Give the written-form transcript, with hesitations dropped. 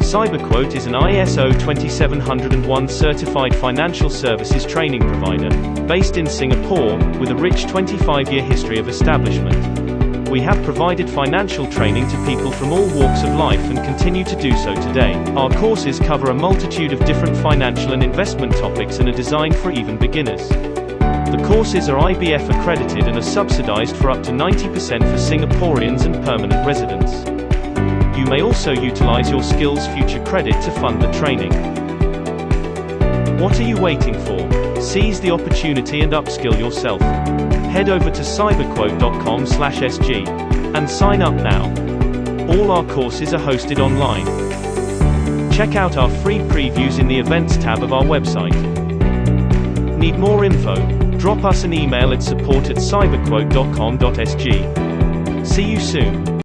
Cyberquote is an ISO 27001 certified financial services training provider, based in Singapore, with a rich 25-year history of establishment. We have provided financial training to people from all walks of life and continue to do so today. Our courses cover a multitude of different financial and investment topics and are designed for even beginners. The courses are IBF accredited and are subsidized for up to 90% for Singaporeans and permanent residents. You may also utilize your skillsfuture credit to fund the training. What are you waiting for? Seize the opportunity and upskill yourself. Head over to cyberquote.com/sg and sign up now. All our courses are hosted online. Check out our free previews in the events tab of our website. Need more info? Drop us an email at support@cyberquote.com.sg. See you soon.